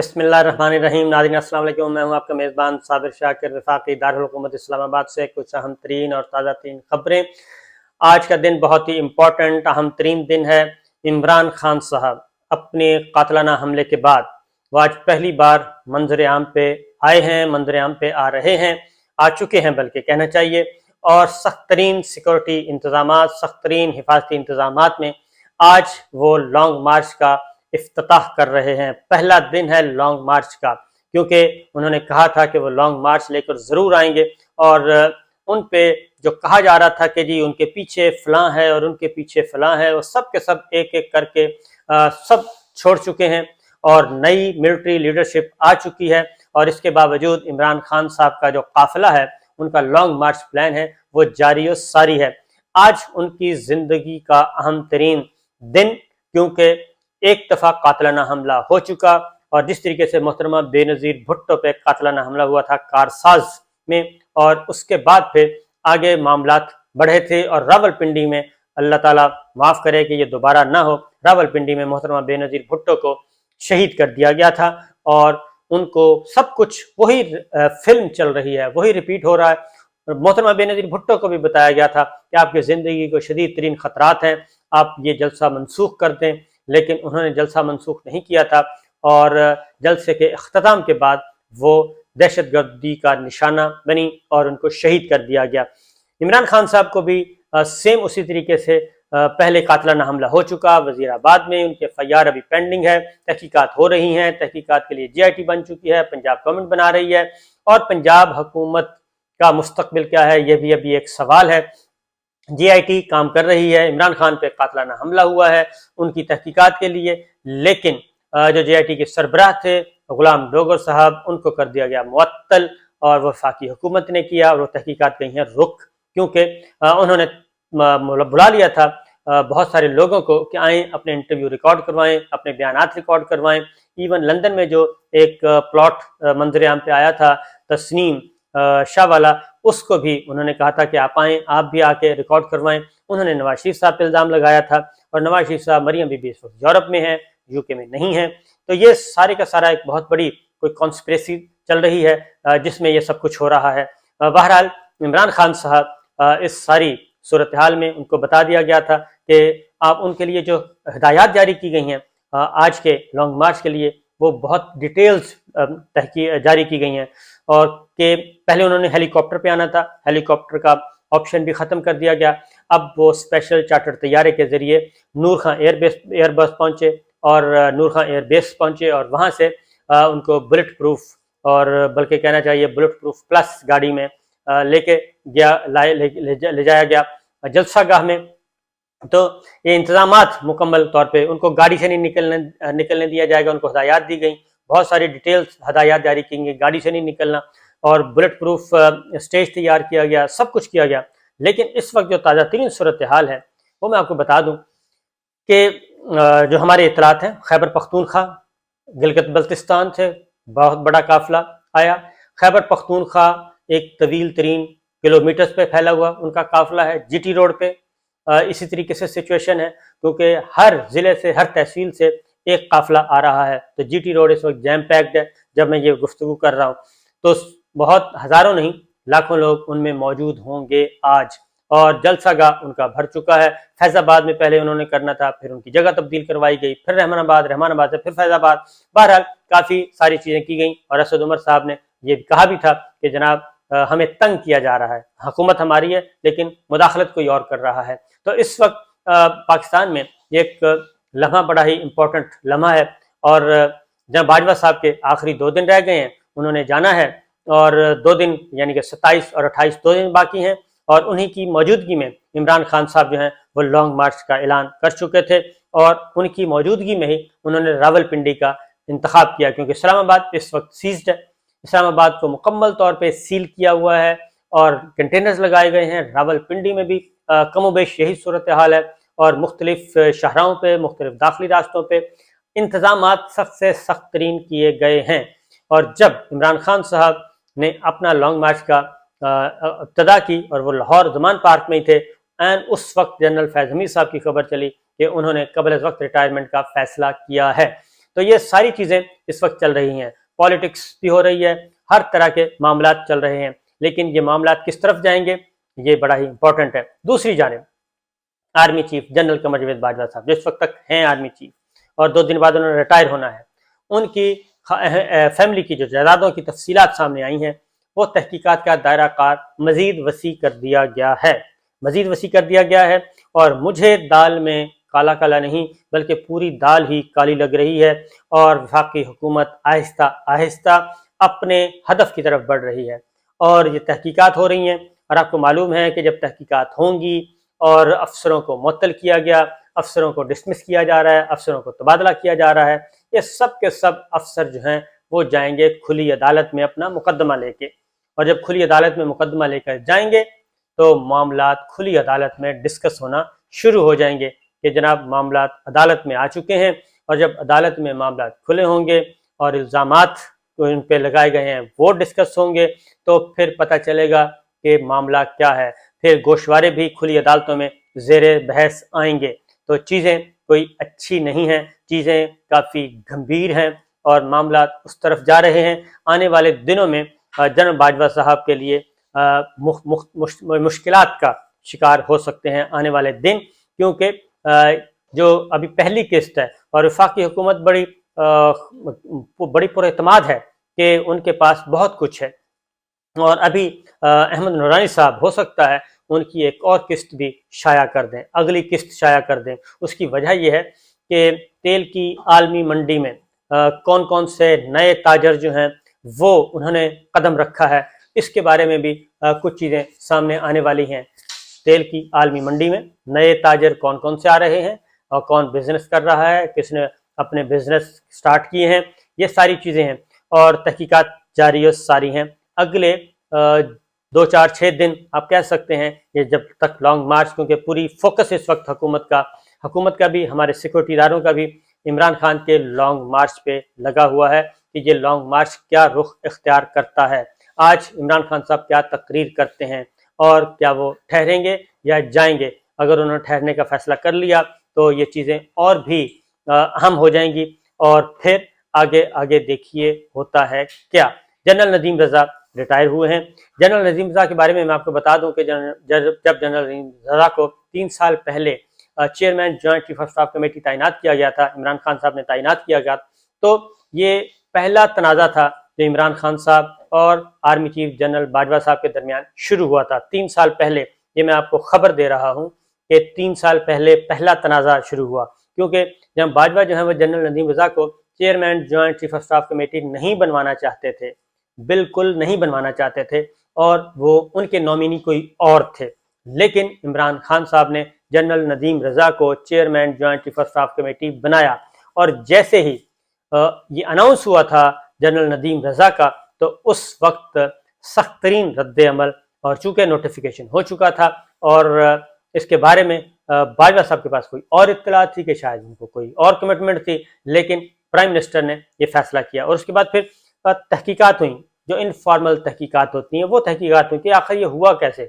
بسم اللہ الرحمن الرحیم۔ ناظرین السلام علیکم، میں ہوں آپ کا میزبان صابر شاکر وفاقی دارالحکومت اسلام آباد سے کچھ اہم ترین اور تازہ ترین خبریں۔ آج کا دن بہت ہی امپورٹنٹ اہم ترین دن ہے۔ عمران خان صاحب اپنے قاتلانہ حملے کے بعد وہ آج پہلی بار منظر عام پہ آئے ہیں، منظر عام پہ آ رہے ہیں، آ چکے ہیں بلکہ کہنا چاہیے، اور سخت ترین سیکورٹی انتظامات، سخت ترین حفاظتی انتظامات میں آج وہ لانگ مارچ کا افتتاح کر رہے ہیں۔ پہلا دن ہے لانگ مارچ کا، کیونکہ انہوں نے کہا تھا کہ وہ لانگ مارچ لے کر ضرور آئیں گے، اور ان پہ جو کہا جا رہا تھا کہ جی ان کے پیچھے فلاں ہے اور ان کے پیچھے فلاں ہے، وہ سب کے سب ایک ایک کر کے سب چھوڑ چکے ہیں اور نئی ملٹری لیڈرشپ آ چکی ہے، اور اس کے باوجود عمران خان صاحب کا جو قافلہ ہے، ان کا لانگ مارچ پلان ہے، وہ جاری و ساری ہے۔ آج ان کی زندگی کا اہم ترین دن، کیونکہ ایک دفعہ قاتلانہ حملہ ہو چکا، اور جس طریقے سے محترمہ بے نظیر بھٹو پہ قاتلانہ حملہ ہوا تھا کارساز میں، اور اس کے بعد پھر آگے معاملات بڑھے تھے، اور راولپنڈی میں اللہ تعالیٰ معاف کرے کہ یہ دوبارہ نہ ہو، راولپنڈی میں محترمہ بے نظیر بھٹو کو شہید کر دیا گیا تھا، اور ان کو سب کچھ وہی فلم چل رہی ہے، وہی ریپیٹ ہو رہا ہے۔ محترمہ بے نظیر بھٹو کو بھی بتایا گیا تھا کہ آپ کی زندگی کو شدید ترین خطرات ہیں، آپ یہ جلسہ منسوخ کر دیں، لیکن انہوں نے جلسہ منسوخ نہیں کیا تھا، اور جلسے کے اختتام کے بعد وہ دہشت گردی کا نشانہ بنی اور ان کو شہید کر دیا گیا۔ عمران خان صاحب کو بھی سیم اسی طریقے سے پہلے قاتلانہ حملہ ہو چکا وزیر آباد میں، ان کے FIR ابھی پینڈنگ ہے، تحقیقات ہو رہی ہیں، تحقیقات کے لیے GIT بن چکی ہے، پنجاب گورنمنٹ بنا رہی ہے، اور پنجاب حکومت کا مستقبل کیا ہے یہ بھی ابھی ایک سوال ہے۔ GIT کام کر رہی ہے، عمران خان پہ قاتلانہ حملہ ہوا ہے ان کی تحقیقات کے لیے، لیکن جو GIT کے سربراہ تھے غلام ڈوگر صاحب، ان کو کر دیا گیا معطل، اور وفاقی حکومت نے کیا، اور وہ تحقیقات گئی ہیں رک، کیونکہ انہوں نے بلا لیا تھا بہت سارے لوگوں کو کہ آئیں اپنے انٹرویو ریکارڈ کروائیں، اپنے بیانات ریکارڈ کروائیں۔ ایون لندن میں جو ایک پلاٹ منظر عام پہ آیا تھا تسنیم شاہ والا، اس کو بھی انہوں نے کہا تھا کہ آپ آئیں، آپ بھی آ کے ریکارڈ کروائیں۔ انہوں نے نواز شریف صاحب پہ الزام لگایا تھا، اور نواز شریف صاحب مریم بی بی اس وقت یورپ میں ہیں، UK میں نہیں ہیں، تو یہ سارے کا سارا ایک بہت بڑی کوئی کانسپریسی چل رہی ہے جس میں یہ سب کچھ ہو رہا ہے۔ بہرحال عمران خان صاحب اس ساری صورتحال میں ان کو بتا دیا گیا تھا کہ آپ ان کے لیے جو ہدایات جاری کی گئی ہیں آج کے لانگ مارچ کے لیے، وہ بہت ڈیٹیلز جاری کی گئی ہیں، اور کہ پہلے انہوں نے ہیلی کاپٹر پہ آنا تھا، ہیلی کاپٹر کا آپشن بھی ختم کر دیا گیا، اب وہ اسپیشل چارٹر طیارے کے ذریعے نور خان ایئر بس پہنچے، اور نور خان ایئر بیس پہنچے، اور وہاں سے ان کو بلٹ پروف، اور بلکہ کہنا چاہیے بلٹ پروف پلس گاڑی میں لے کے گیا، لے جایا گیا جلسہ گاہ میں۔ تو یہ انتظامات مکمل طور پہ ان کو گاڑی سے نہیں نکلنے دیا جائے گا، ان کو ہدایات دی گئیں، بہت ساری ڈیٹیلز ہدایات جاری کی گئی، گاڑی سے نہیں نکلنا، اور بلٹ پروف اسٹیج تیار کیا گیا، سب کچھ کیا گیا۔ لیکن اس وقت جو تازہ ترین صورتحال ہے وہ میں آپ کو بتا دوں کہ جو ہمارے اطلاعات ہیں، خیبر پختونخوا، گلگت بلتستان سے بہت بڑا قافلہ آیا۔ خیبر پختونخوا ایک طویل ترین کلومیٹرز پہ پھیلا ہوا ان کا قافلہ ہے، GT روڈ پہ اسی طریقے سے سچویشن ہے، کیونکہ ہر ضلع سے، ہر تحصیل سے ایک قافلہ آ رہا ہے، تو GT روڈ اس وقت جیم پیکڈ ہے جب میں یہ گفتگو کر رہا ہوں، تو بہت ہزاروں نہیں لاکھوں لوگ ان میں موجود ہوں گے آج، اور جلسہ گاہ ان کا بھر چکا ہے۔ فیض آباد میں پہلے انہوں نے کرنا تھا، پھر ان کی جگہ تبدیل کروائی گئی، پھر رحمان آباد سے پھر فیض آباد، بہرحال کافی ساری چیزیں کی گئیں، اور اسد عمر صاحب نے یہ کہا بھی تھا کہ جناب ہمیں تنگ کیا جا رہا ہے، حکومت ہماری ہے لیکن مداخلت کوئی اور کر رہا ہے۔ تو اس وقت پاکستان میں ایک لمحہ بڑا ہی امپورٹنٹ لمحہ ہے، اور جناب باجوہ صاحب کے آخری 2 دن رہ گئے ہیں، انہوں نے جانا ہے، اور 2 دن یعنی کہ 27 اور 28 2 دن باقی ہیں، اور انہی کی موجودگی میں عمران خان صاحب جو ہیں وہ لانگ مارچ کا اعلان کر چکے تھے، اور ان کی موجودگی میں ہی انہوں نے راولپنڈی کا انتخاب کیا، کیونکہ اسلام آباد اس وقت سیزڈ ہے، اسلام آباد کو مکمل طور پہ سیل کیا ہوا ہے، اور کنٹینرز لگائے گئے ہیں۔ راولپنڈی میں بھی کم و بیش یہی صورتحال ہے، اور مختلف شاہراہوں پہ، مختلف داخلی راستوں پہ انتظامات سخت سے سخت ترین کیے گئے ہیں۔ اور جب عمران خان صاحب نے اپنا لانگ مارچ کا ابتدا کی، اور وہ لاہور زمان پارک میں ہی تھے، اس وقت جنرل فیض حمید صاحب کی خبر چلی کہ انہوں نے قبل از وقت ریٹائرمنٹ کا فیصلہ کیا ہے۔ تو یہ ساری چیزیں اس وقت چل رہی ہیں، پالیٹکس بھی ہو رہی ہے، ہر طرح کے معاملات چل رہے ہیں، لیکن یہ معاملات کس طرف جائیں گے یہ بڑا ہی امپورٹنٹ ہے۔ دوسری جانب army chief general Qamar Javed Bajwa صاحب جو اس وقت تک ہیں آرمی چیف اور 2 دن بعد انہوں نے ریٹائر ہونا ہے، ان کی فیملی کی جو جائیدادوں کی تفصیلات سامنے آئی ہیں وہ تحقیقات کا دائرہ کار مزید وسیع کر دیا گیا ہے اور مجھے دال میں کالا کالا نہیں بلکہ پوری دال ہی کالی لگ رہی ہے اور وفاقی حکومت آہستہ آہستہ اپنے ہدف کی طرف بڑھ رہی ہے اور یہ تحقیقات ہو رہی ہیں اور آپ کو معلوم ہے کہ جب تحقیقات ہوں گی اور افسروں کو معطل کیا گیا، افسروں کو ڈسمس کیا جا رہا ہے، افسروں کو تبادلہ کیا جا رہا ہے، یہ سب کے سب افسر جو ہیں وہ جائیں گے کھلی عدالت میں اپنا مقدمہ لے کے، اور جب کھلی عدالت میں مقدمہ لے کر جائیں گے تو معاملات کھلی عدالت میں ڈسکس ہونا شروع ہو جائیں گے کہ جناب معاملات عدالت میں آ چکے ہیں، اور جب عدالت میں معاملات کھلے ہوں گے اور الزامات جو ان پہ لگائے گئے ہیں وہ ڈسکس ہوں گے تو پھر پتہ چلے گا کہ معاملہ کیا ہے، پھر گوشوارے بھی کھلی عدالتوں میں زیر بحث آئیں گے۔ تو چیزیں کوئی اچھی نہیں ہیں، چیزیں کافی گھمبیر ہیں اور معاملات اس طرف جا رہے ہیں۔ آنے والے دنوں میں جنرل باجوہ صاحب کے لیے مشکلات کا شکار ہو سکتے ہیں آنے والے دن، کیونکہ جو ابھی پہلی قسط ہے اور وفاقی حکومت بڑی پر اعتماد ہے کہ ان کے پاس بہت کچھ ہے، اور ابھی احمد نورانی صاحب ہو سکتا ہے ان کی ایک اور قسط بھی شائع کر دیں، اگلی قسط شائع کر دیں۔ اس کی وجہ یہ ہے کہ تیل کی عالمی منڈی میں کون کون سے نئے تاجر جو ہیں وہ انہوں نے قدم رکھا ہے، اس کے بارے میں بھی کچھ چیزیں سامنے آنے والی ہیں۔ تیل کی عالمی منڈی میں نئے تاجر کون کون سے آ رہے ہیں اور کون بزنس کر رہا ہے، کس نے اپنے بزنس سٹارٹ کیے ہیں، یہ ساری چیزیں ہیں اور تحقیقات جاری و ساری ہیں۔ اگلے 2-4-6 دن آپ کہہ سکتے ہیں یہ جب تک لانگ مارچ، کیونکہ پوری فوکس اس وقت حکومت کا بھی ہمارے سیکورٹی اداروں کا بھی عمران خان کے لانگ مارچ پہ لگا ہوا ہے کہ یہ لانگ مارچ کیا رخ اختیار کرتا ہے، آج عمران خان صاحب کیا تقریر کرتے ہیں اور کیا وہ ٹھہریں گے یا جائیں گے۔ اگر انہوں نے ٹھہرنے کا فیصلہ کر لیا تو یہ چیزیں اور بھی اہم ہو جائیں گی، اور پھر آگے دیکھیے ہوتا ہے کیا۔ جنرل ندیم رضا ریٹائر ہوئے ہیں۔ جنرل ندیم رضا کے بارے میں آپ کو بتا دوں کہ جب جنرل ندیم رضا کو 3 سال پہلے chairman joint chief of staff committee تعینات کیا گیا تھا، عمران خان صاحب نے تعینات کیا گیا، تو یہ پہلا تنازع تھا جو عمران خان صاحب اور آرمی چیف جنرل باجوہ صاحب کے درمیان شروع ہوا تھا 3 سال پہلے۔ یہ میں آپ کو خبر دے رہا ہوں کہ 3 سال پہلے پہلا تنازع شروع ہوا، کیونکہ جب باجوہ جو ہے وہ جنرل ندیم رضا کو chairman joint chief of staff committee نہیں بنوانا چاہتے تھے، بالکل نہیں بنوانا چاہتے تھے، اور وہ ان کے نامینی کوئی اور تھے، لیکن عمران خان صاحب نے جنرل ندیم رضا کو chairman joint chief of staff committee بنایا، اور جیسے ہی یہ اناؤنس ہوا تھا جنرل ندیم رضا کا تو اس وقت سخت ترین رد عمل، اور چونکہ نوٹیفیکیشن ہو چکا تھا اور اس کے بارے میں باجوہ صاحب کے پاس کوئی اور اطلاع تھی کہ شاید ان کو کوئی اور کمٹمنٹ تھی، لیکن پرائم منسٹر نے یہ فیصلہ کیا، اور اس کے بعد پھر تحقیقات ہوئیں، جو انفارمل تحقیقات ہوتی ہیں وہ تحقیقات ہوئی کہ آخر یہ ہوا کیسے،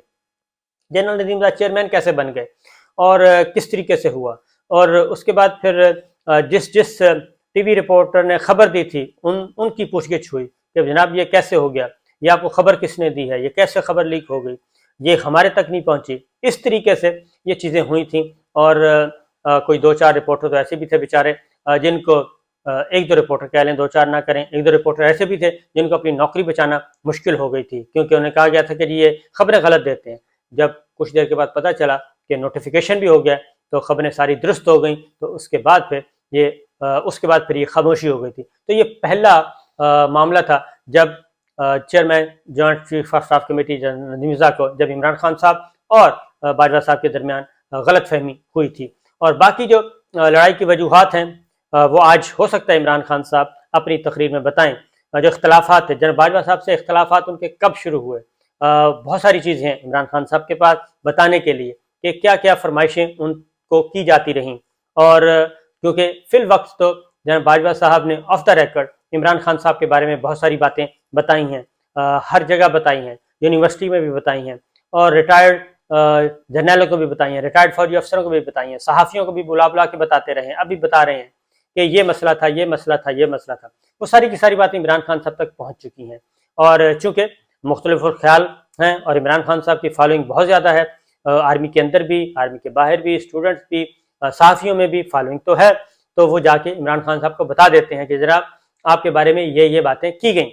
جنرل ندیم رضا چیئرمین کیسے بن گئے اور کس طریقے سے ہوا، اور اس کے بعد پھر جس ٹی وی رپورٹر نے خبر دی تھی ان کی پوچھ گچھ ہوئی کہ جناب یہ کیسے ہو گیا، یہ آپ کو خبر کس نے دی ہے، یہ کیسے خبر لیک ہو گئی، یہ ہمارے تک نہیں پہنچی۔ اس طریقے سے یہ چیزیں ہوئی تھیں، اور کوئی 2-4 رپورٹر تو ایسے بھی تھے بیچارے جن کو 1-2 رپورٹر کہہ لیں، 2-4 نہ کریں، 1-2 رپورٹر ایسے بھی تھے جن کو اپنی نوکری بچانا مشکل ہو گئی تھی، کیونکہ انہیں کہا گیا تھا کہ یہ خبریں غلط دیتے ہیں۔ جب کچھ دیر کے بعد پتہ چلا کہ نوٹیفیکیشن بھی ہو گیا تو خبریں ساری درست ہو گئیں، تو اس کے بعد پھر یہ خاموشی ہو گئی تھی۔ تو یہ پہلا معاملہ تھا جب chairman joint chief of staff committee general Nadeem Raza کو جب عمران خان صاحب اور باجوہ صاحب کے درمیان غلط فہمی ہوئی تھی، اور باقی جو لڑائی کی وجوہات ہیں وہ آج ہو سکتا ہے عمران خان صاحب اپنی تقریر میں بتائیں۔ جو اختلافات ہیں جنرل باجوہ صاحب سے، اختلافات ان کے کب شروع ہوئے، بہت ساری چیزیں ہیں عمران خان صاحب کے پاس بتانے کے لیے کہ کیا کیا فرمائشیں ان کو کی جاتی رہیں، اور کیونکہ فی الوقت تو جنرل باجوہ صاحب نے of the record Imran Khan صاحب کے بارے میں بہت ساری باتیں بتائی ہیں، ہر جگہ بتائی ہیں، یونیورسٹی میں بھی بتائی ہیں، اور ریٹائرڈ جرنیلوں کو بھی بتائی ہیں، ریٹائرڈ فوجی افسروں کو بھی بتائی ہیں، صحافیوں کو بھی بلا بلا کے بتاتے رہے ہیں، اب بھی بتا رہے ہیں کہ یہ مسئلہ تھا، یہ مسئلہ تھا، یہ مسئلہ تھا، وہ ساری کی ساری باتیں عمران خان صاحب تک پہنچ چکی ہیں، اور چونکہ مختلف خیال ہیں اور عمران خان صاحب کی فالوئنگ بہت زیادہ ہے، آرمی کے اندر بھی، آرمی کے باہر بھی، اسٹوڈنٹس بھی، صحافیوں میں بھی فالوئنگ تو ہے، تو وہ جا کے عمران خان صاحب کو بتا دیتے ہیں کہ جناب آپ کے بارے میں یہ باتیں کی گئیں،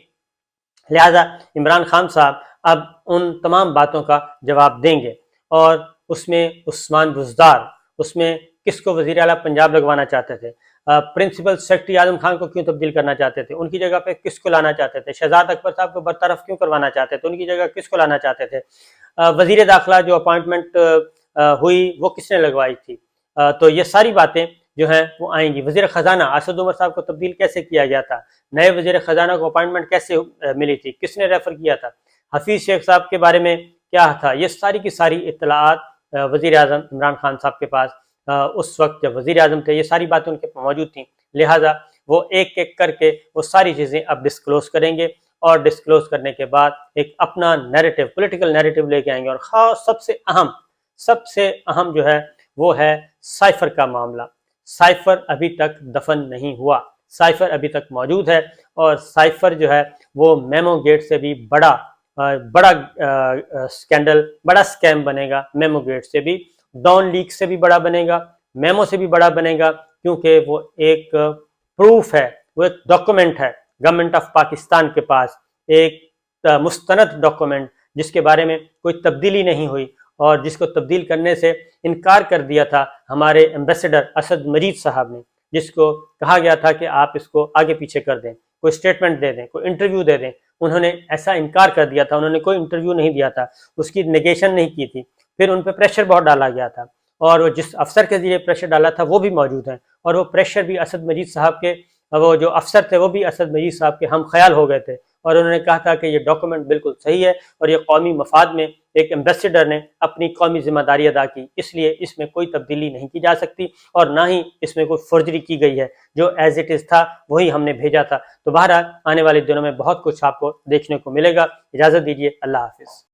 لہٰذا عمران خان صاحب اب ان تمام باتوں کا جواب دیں گے، اور اس میں عثمان بزدار، اس میں کس کو وزیر اعلیٰ پنجاب لگوانا چاہتے تھے، پرنسپل سیکرٹری اعظم خان کو کیوں تبدیل کرنا چاہتے تھے، ان کی جگہ پہ کس کو لانا چاہتے تھے، شہزاد اکبر صاحب کو برطرف کیوں کروانا چاہتے تھے، ان کی جگہ کس کو لانا چاہتے تھے، وزیر داخلہ جو اپوائنٹمنٹ ہوئی وہ کس نے لگوائی تھی، تو یہ ساری باتیں جو ہیں وہ آئیں گی۔ وزیر خزانہ اسد عمر صاحب کو تبدیل کیسے کیا گیا تھا، نئے وزیر خزانہ کو اپوائنٹمنٹ کیسے ملی تھی، کس نے ریفر کیا تھا، حفیظ شیخ صاحب کے بارے میں کیا تھا، یہ ساری کی ساری اطلاعات وزیر اعظم عمران خان صاحب کے پاس اس وقت جب وزیر اعظم تھے یہ ساری باتیں ان کے پاس موجود تھیں، لہٰذا وہ ایک ایک کر کے وہ ساری چیزیں اب ڈسکلوز کریں گے، اور ڈسکلوز کرنے کے بعد ایک اپنا نیریٹو، پولیٹیکل نیریٹو لے کے آئیں گے، اور خاص سب سے اہم جو ہے وہ ہے سائفر کا معاملہ۔ سائفر ابھی تک دفن نہیں ہوا، سائفر ابھی تک موجود ہے، اور سائفر جو ہے وہ میمو گیٹ سے بھی بڑا سکینڈل، بڑا سکیم بنے گا، میمو گیٹ سے بھی، ڈان لیک سے بھی بڑا بنے گا، میمو سے بھی بڑا بنے گا، کیونکہ وہ ایک پروف ہے، وہ ایک ڈاکومنٹ ہے گورنمنٹ آف پاکستان کے پاس، ایک مستند ڈاکومنٹ جس کے بارے میں کوئی تبدیلی نہیں ہوئی، اور جس کو تبدیل کرنے سے انکار کر دیا تھا ہمارے ایمبیسڈر اسد مجید صاحب نے، جس کو کہا گیا تھا کہ آپ اس کو آگے پیچھے کر دیں، کوئی اسٹیٹمنٹ دے دیں، کوئی انٹرویو دے دیں، انہوں نے ایسا انکار کر دیا تھا، انہوں نے کوئی انٹرویو نہیں دیا تھا، اس کی نیگیشن نہیں کی تھی، پھر ان پہ پریشر بہت ڈالا گیا تھا، اور وہ جس افسر کے ذریعے پریشر ڈالا تھا وہ بھی موجود ہیں، اور وہ پریشر بھی اسد مجید صاحب کے، وہ جو افسر تھے وہ بھی اسد مجید صاحب کے ہم خیال ہو گئے تھے، اور انہوں نے کہا تھا کہ یہ ڈاکومنٹ بالکل صحیح ہے، اور یہ قومی مفاد میں ایک ایمبیسڈر نے اپنی قومی ذمہ داری ادا کی، اس لیے اس میں کوئی تبدیلی نہیں کی جا سکتی، اور نہ ہی اس میں کوئی فورجری کی گئی ہے، جو ایز اٹ از تھا وہی ہم نے بھیجا تھا۔ تو بہرحال آنے والے دنوں میں بہت کچھ آپ کو دیکھنے کو ملے گا۔ اجازت دیجیے، اللہ حافظ۔